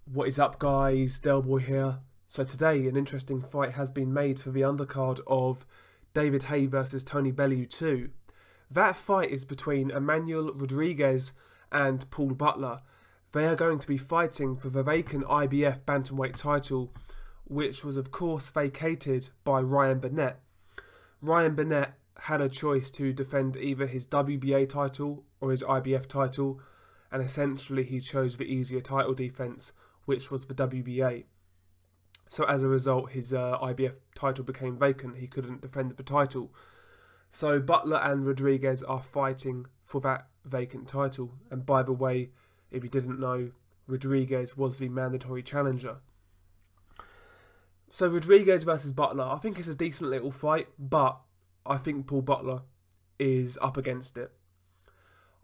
What is up, guys? Delboy here. So today an interesting fight has been made for the undercard of David Haye versus Tony Bellew 2. That fight is between Emmanuel Rodriguez and Paul Butler. They are going to be fighting for the vacant IBF bantamweight title, which was of course vacated by Ryan Burnett. Ryan Burnett had a choice to defend either his WBA title or his IBF title, and essentially he chose the easier title defence, which was the WBA. So as a result, his IBF title became vacant. He couldn't defend the title. So Butler and Rodriguez are fighting for that vacant title. And by the way, if you didn't know, Rodriguez was the mandatory challenger. So Rodriguez versus Butler, I think it's a decent little fight, but I think Paul Butler is up against it.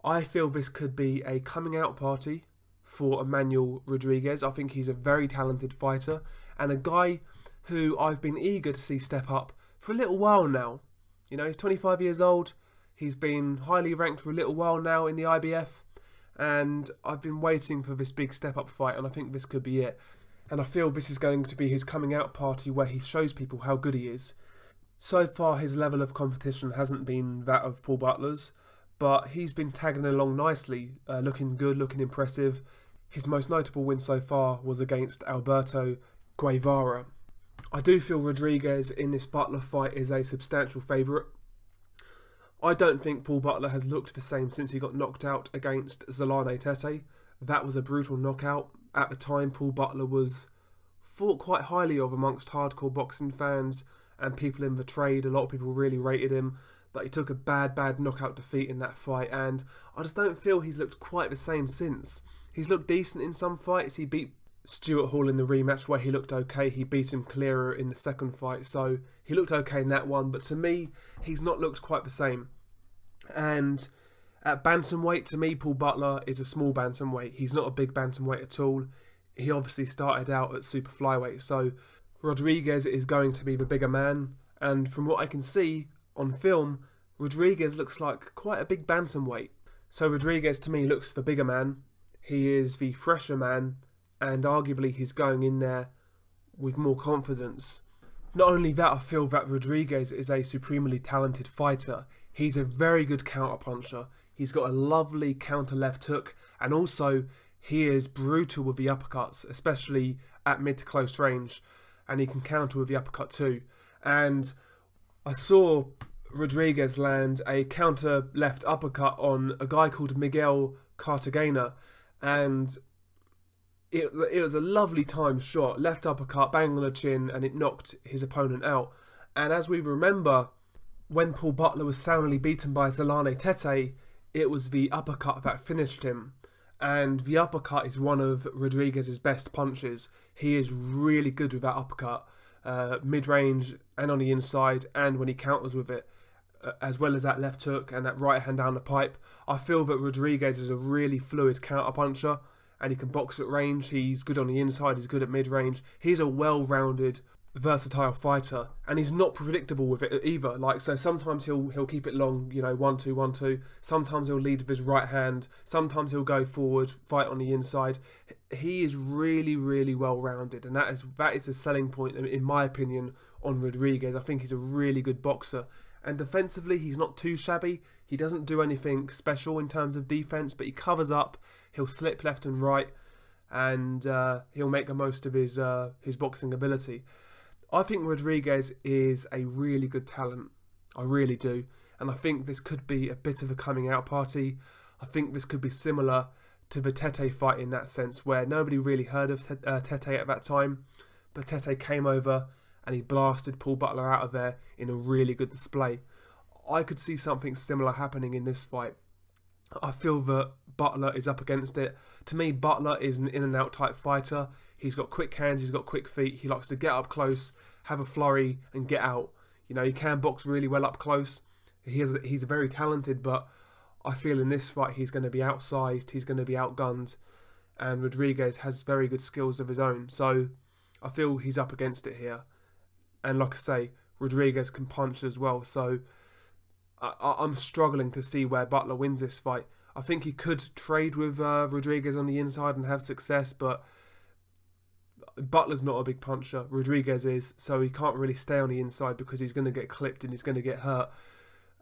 I feel this could be a coming out party for Emmanuel Rodriguez. I think he's a very talented fighter and a guy who I've been eager to see step up for a little while now. You know, he's 25 years old. He's been highly ranked for a little while now in the IBF, and I've been waiting for this big step up fight, and I think this could be it. And I feel this is going to be his coming out party where he shows people how good he is. So far his level of competition hasn't been that of Paul Butler's, but he's been tagging along nicely, looking good, looking impressive. His most notable win so far was against Alberto Guevara. I do feel Rodriguez in this Butler fight is a substantial favourite. I don't think Paul Butler has looked the same since he got knocked out against Zolane Tete. That was a brutal knockout. At the time, Paul Butler was thought quite highly of amongst hardcore boxing fans and people in the trade. A lot of people really rated him, but he took a bad knockout defeat in that fight, and I just don't feel he's looked quite the same since. He's looked decent in some fights. He beat Stuart Hall in the rematch where he looked okay. He beat him clearer in the second fight, so he looked okay in that one, but to me, he's not looked quite the same. And at bantamweight, to me, Paul Butler is a small bantamweight. He's not a big bantamweight at all. He obviously started out at super flyweight, so Rodriguez is going to be the bigger man, and from what I can see on film, Rodriguez looks like quite a big bantamweight. So Rodriguez to me looks the bigger man. He is the fresher man, and arguably he's going in there with more confidence. Not only that, I feel that Rodriguez is a supremely talented fighter. He's a very good counter-puncher. He's got a lovely counter left hook, and also he is brutal with the uppercuts, especially at mid to close range, and he can counter with the uppercut too. And I saw Rodriguez land a counter left uppercut on a guy called Miguel Cartagena, and it was a lovely timed shot, left uppercut, bang on the chin, and it knocked his opponent out. And as we remember, when Paul Butler was soundly beaten by Zolane Tete, it was the uppercut that finished him. And the uppercut is one of Rodriguez's best punches. He is really good with that uppercut, mid-range and on the inside, and when he counters with it, as well as that left hook and that right hand down the pipe. I feel that Rodriguez is a really fluid counter puncher, and he can box at range. He's good on the inside, he's good at mid-range. He's a well-rounded, versatile fighter, and he's not predictable with it either. Like, so sometimes he'll keep it long, you know, 1-2, 1-2. Sometimes he'll lead with his right hand. Sometimes he'll go forward, fight on the inside. He is really well-rounded, and that is a selling point, in my opinion, on Rodriguez. I think he's a really good boxer, and defensively he's not too shabby. He doesn't do anything special in terms of defense, but he covers up. He'll slip left and right, and he'll make the most of his boxing ability. I think Rodriguez is a really good talent. I really do. And I think this could be a bit of a coming out party. I think this could be similar to the Tete fight in that sense, where nobody really heard of Tete at that time. But Tete came over and he blasted Paul Butler out of there in a really good display. I could see something similar happening in this fight. I feel that Butler is up against it. To me, Butler is an in and out type fighter. He's got quick hands, he's got quick feet, he likes to get up close, have a flurry and get out. You know, he can box really well up close. He's very talented, but I feel in this fight he's going to be outsized, he's going to be outgunned, and Rodriguez has very good skills of his own. So I feel he's up against it here. And like I say, Rodriguez can punch as well, so I'm struggling to see where Butler wins this fight. I think he could trade with Rodriguez on the inside and have success, but Butler's not a big puncher. Rodriguez is, so he can't really stay on the inside because he's going to get clipped and he's going to get hurt.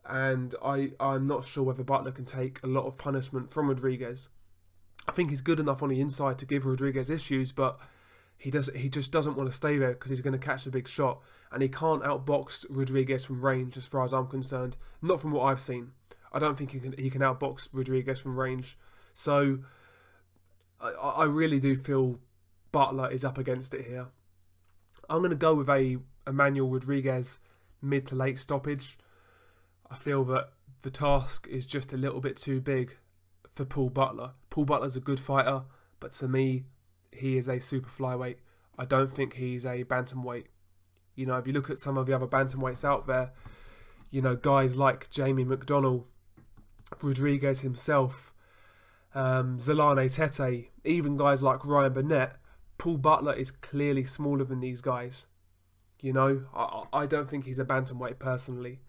And I'm not sure whether Butler can take a lot of punishment from Rodriguez. I think he's good enough on the inside to give Rodriguez issues, but he just doesn't want to stay there because he's going to catch a big shot. And he can't outbox Rodriguez from range as far as I'm concerned. Not from what I've seen. I don't think he can outbox Rodriguez from range. So I really do feel Butler is up against it here. I'm going to go with a Emmanuel Rodriguez mid to late stoppage. I feel that the task is just a little bit too big for Paul Butler. Paul Butler's a good fighter, but to me, he is a super flyweight. I don't think he's a bantamweight. You know, if you look at some of the other bantamweights out there, you know, guys like Jamie McDonnell, Rodriguez himself, Zolane Tete, even guys like Ryan Burnett, Paul Butler is clearly smaller than these guys. You know, I don't think he's a bantamweight personally.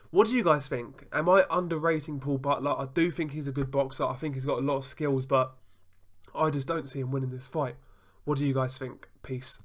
What do you guys think? Am I underrating Paul Butler? I do think he's a good boxer. I think he's got a lot of skills, but I just don't see him winning this fight. What do you guys think? Peace.